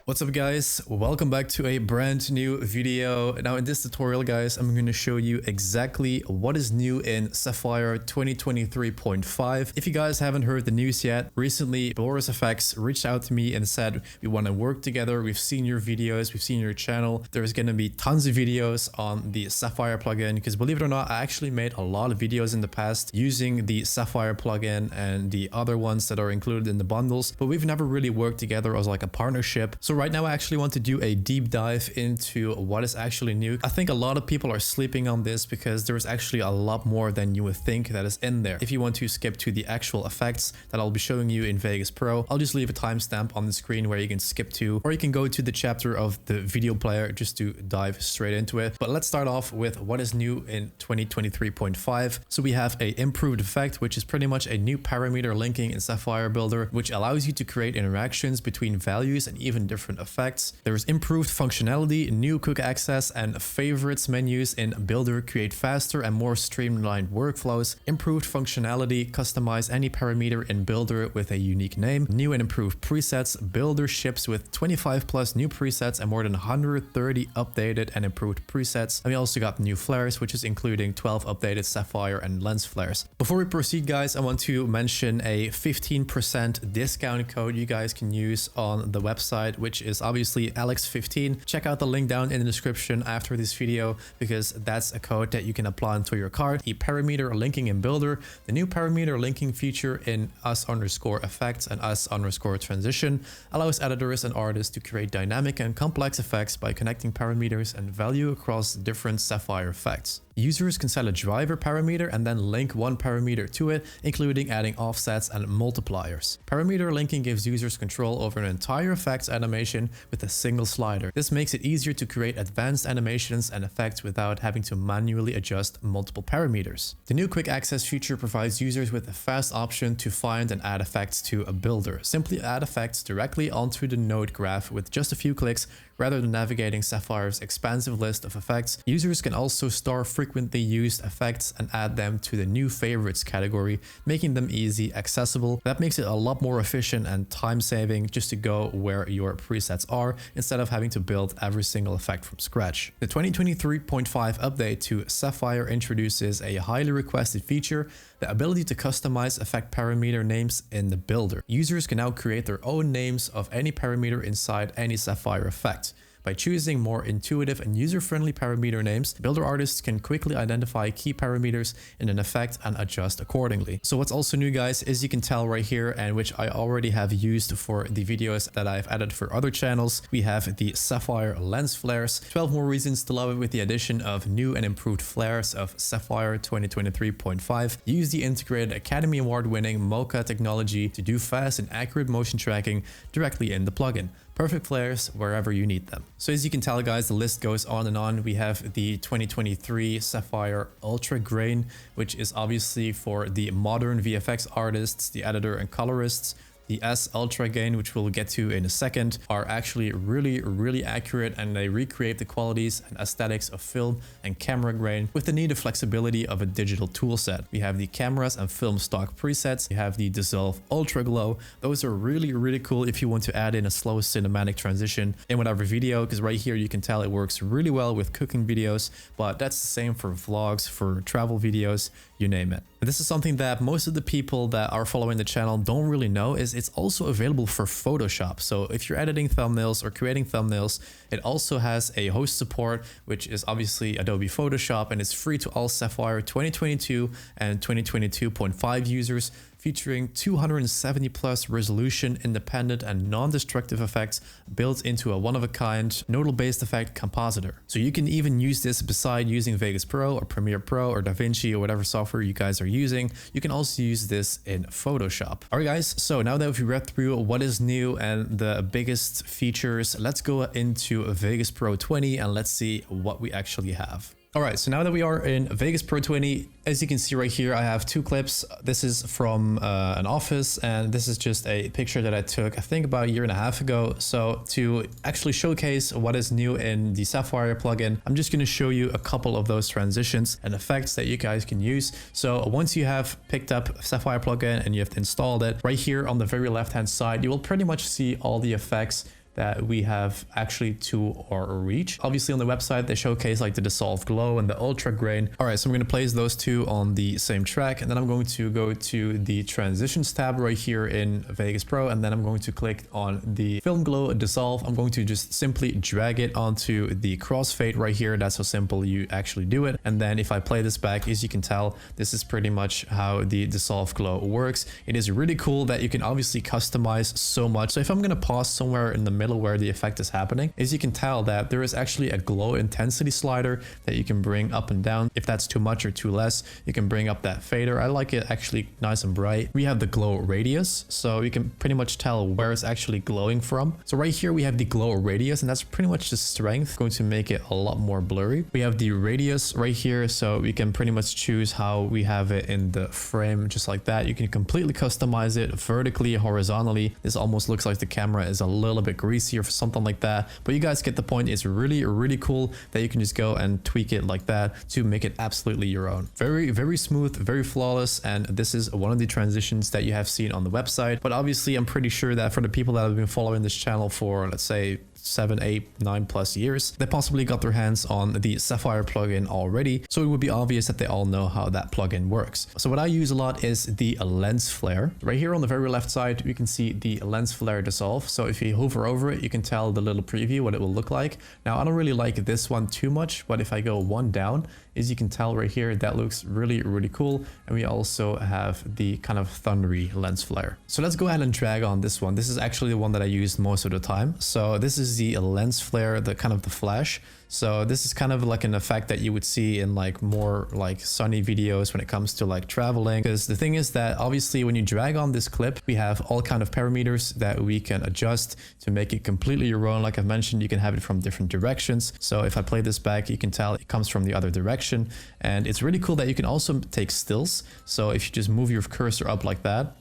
What's up guys, welcome back to a brand new video. Now in this tutorial guys, I'm going to show you exactly what is new in Sapphire 2023.5. If you guys haven't heard the news yet, recently Boris Effects reached out to me and said we want to work together. We've seen your videos, we've seen your channel. There's going to be tons of videos on the Sapphire plugin because believe it or not, I actually made a lot of videos in the past using the Sapphire plugin and the other ones that are included in the bundles, but we've never really worked together as like a partnership. So right now I actually want to do a deep dive into what is actually new. I think a lot of people are sleeping on this because there's actually a lot more than you would think that is in there. If you want to skip to the actual effects that I'll be showing you in Vegas Pro, I'll just leave a timestamp on the screen where you can skip to, or you can go to the chapter of the video player just to dive straight into it. But let's start off with what is new in 2023.5. So we have a improved effect, which is pretty much a new parameter linking in Sapphire Builder, which allows you to create interactions between values and even different effects. There's improved functionality, new quick access and favorites menus in Builder create faster and more streamlined workflows. Improved functionality, customize any parameter in Builder with a unique name. New and improved presets, Builder ships with 25 plus new presets and more than 130 updated and improved presets. And we also got new flares, which is including 12 updated Sapphire and lens flares. Before we proceed guys, I want to mention a 15% discount code you guys can use on the website, which is obviously Alex15. Check out the link down in the description after this video because that's a code that you can apply onto your card. The parameter linking in Builder, the new parameter linking feature in us_effects and us_transition allows editors and artists to create dynamic and complex effects by connecting parameters and value across different Sapphire effects. Users can set a driver parameter and then link one parameter to it, including adding offsets and multipliers. Parameter linking gives users control over an entire effects animation with a single slider. This makes it easier to create advanced animations and effects without having to manually adjust multiple parameters. The new quick access feature provides users with a fast option to find and add effects to a builder. Simply add effects directly onto the node graph with just a few clicks rather than navigating Sapphire's expansive list of effects. Users can also store frequently used effects and add them to the new favorites category, making them easy accessible. That makes it a lot more efficient and time-saving just to go where your presets are instead of having to build every single effect from scratch. The 2023.5 update to Sapphire introduces a highly requested feature, the ability to customize effect parameter names in the builder. Users can now create their own names of any parameter inside any Sapphire effect. By choosing more intuitive and user-friendly parameter names, Builder artists can quickly identify key parameters in an effect and adjust accordingly. So what's also new guys is you can tell right here, and which I already have used for the videos that I've added for other channels, we have the Sapphire lens flares. 12 more reasons to love it with the addition of new and improved flares of Sapphire 2023.5. Use the integrated Academy Award winning Mocha technology to do fast and accurate motion tracking directly in the plugin. Perfect flares wherever you need them. So as you can tell guys, the list goes on and on. We have the 2023 Sapphire Ultra Grain, which is obviously for the modern VFX artists, the editor and colorists. The S Ultra Gain, which we'll get to in a second, are actually really accurate and they recreate the qualities and aesthetics of film and camera grain with the needed flexibility of a digital toolset. We have the cameras and film stock presets. You have the Dissolve Ultra Glow. Those are really cool if you want to add in a slow cinematic transition in whatever video, because right here you can tell it works really well with cooking videos, but that's the same for vlogs, for travel videos, you name it. This is something that most of the people that are following the channel don't really know, is it's also available for Photoshop. So if you're editing thumbnails or creating thumbnails, it also has a host support, which is obviously Adobe Photoshop, and it's free to all Sapphire 2022 and 2022.5 users, featuring 270 plus resolution, independent and non-destructive effects built into a one-of-a-kind nodal-based effect compositor. So you can even use this beside using Vegas Pro or Premiere Pro or DaVinci or whatever software you guys are using. You can also use this in Photoshop. All right guys, so now that we've read through what is new and the biggest features, let's go into Vegas Pro 20 and let's see what we actually have. All right, so now that we are in Vegas Pro 20, as you can see right here, I have two clips. This is from an office, and this is just a picture that I took, I think about a year and a half ago. So to actually showcase what is new in the Sapphire plugin, I'm just gonna show you a couple of those transitions and effects that you guys can use. So once you have picked up Sapphire plugin and you have installed it, right here on the very left-hand side, you will pretty much see all the effects that we have actually to our reach. Obviously on the website, they showcase like the dissolve glow and the ultra grain. All right, so I'm going to place those two on the same track, and then I'm going to go to the transitions tab right here in Vegas Pro, and then I'm going to click on the film glow dissolve. I'm going to just simply drag it onto the crossfade right here. That's how simple you actually do it. And then if I play this back, as you can tell, this is pretty much how the dissolve glow works. It is really cool that you can obviously customize so much. So if I'm going to pause somewhere in the middle where the effect is happening, as you can tell that there is actually a glow intensity slider that you can bring up and down. If that's too much or too less, you can bring up that fader. I like it actually nice and bright. We have the glow radius, so you can pretty much tell where it's actually glowing from. So right here we have the glow radius, and that's pretty much the strength, going to make it a lot more blurry. We have the radius right here, so we can pretty much choose how we have it in the frame, just like that. You can completely customize it vertically, horizontally. This almost looks like the camera is a little bit greasy or something like that, but you guys get the point. It's really cool that you can just go and tweak it like that to make it absolutely your own. Very smooth, very flawless, and this is one of the transitions that you have seen on the website. But obviously I'm pretty sure that for the people that have been following this channel for, let's say, 7, 8, 9+ years, they possibly got their hands on the Sapphire plugin already, so it would be obvious that they all know how that plugin works. So what I use a lot is the lens flare. Right here on the very left side, we can see the lens flare dissolve. So if you hover over it, you can tell the little preview what it will look like. Now I don't really like this one too much, but if I go one down, as you can tell right here, that looks really cool. And we also have the kind of thundery lens flare. So let's go ahead and drag on this one. This is actually the one that I use most of the time. So this is the lens flare, the kind of the flash. So this is kind of like an effect that you would see in like more like sunny videos when it comes to like traveling. Because the thing is that obviously when you drag on this clip, we have all kind of parameters that we can adjust to make it completely your own. Like I've mentioned, you can have it from different directions. So if I play this back, you can tell it comes from the other direction. And it's really cool that you can also take stills. So if you just move your cursor up like that,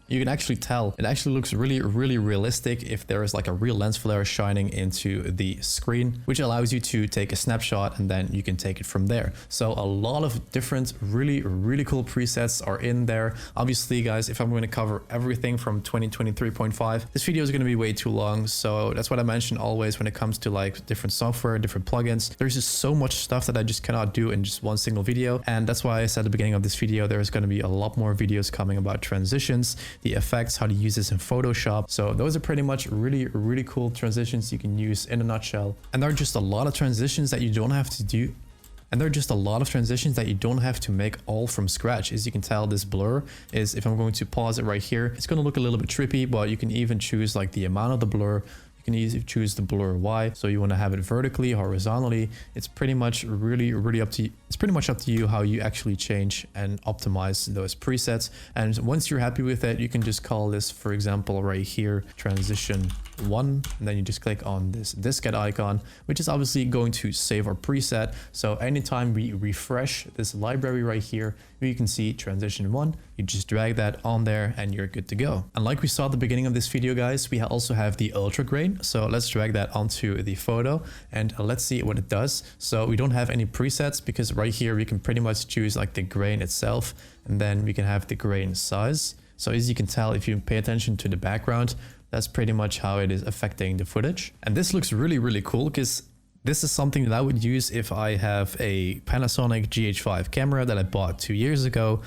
you can actually tell it actually looks really realistic if there is like a real lens flare shining into the screen, which allows you to take a snapshot and then you can take it from there. So a lot of different really cool presets are in there. Obviously guys, if I'm going to cover everything from 2023.5, this video is going to be way too long. So that's what I mentioned always when it comes to like different software, different plugins. There's just so much stuff that I just cannot do in just one single video. And that's why I said at the beginning of this video, there's going to be a lot more videos coming about transitions, the effects, how to use this in Photoshop. So those are pretty much really cool transitions you can use in a nutshell. And there are just a lot of transitions that you don't have to do. And there are just a lot of transitions that you don't have to make all from scratch. As you can tell, this blur is, if I'm going to pause it right here, it's going to look a little bit trippy, but you can even choose like the amount of the blur. You can easily choose the blur Y, so you want to have it vertically, horizontally. It's pretty much really up to you. It's pretty much up to you how you actually change and optimize those presets. And once you're happy with it, you can just call this, for example, right here, transition 1, and then you just click on this diskette icon, which is obviously going to save our preset. So anytime we refresh this library right here, you can see transition 1, you just drag that on there and you're good to go. And like we saw at the beginning of this video guys, we also have the ultra grain. So let's drag that onto the photo and let's see what it does. So we don't have any presets because right here we can pretty much choose like the grain itself, and then we can have the grain size. So as you can tell, if you pay attention to the background, that's pretty much how it is affecting the footage. And this looks really cool because this is something that I would use if I have a Panasonic GH5 camera that I bought 2 years ago,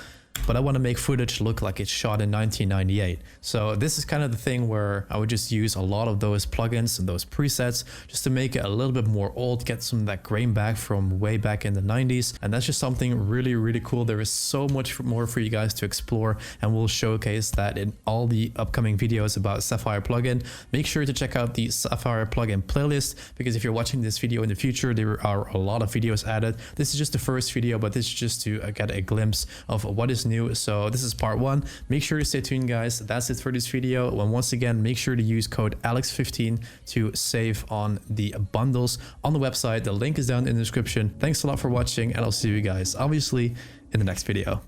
but I want to make footage look like it's shot in 1998. So this is kind of the thing where I would just use a lot of those plugins and those presets just to make it a little bit more old, get some of that grain back from way back in the 90s. And that's just something really cool. There is so much more for you guys to explore, and we'll showcase that in all the upcoming videos about Sapphire plugin. Make sure to check out the Sapphire plugin playlist, because if you're watching this video in the future, there are a lot of videos added. This is just the first video, but this is just to get a glimpse of what is new. So this is part 1. Make sure to stay tuned guys. That's it for this video. And once again, make sure to use code Alex15 to save on the bundles on the website. The link is down in the description. Thanks a lot for watching, and I'll see you guys obviously in the next video.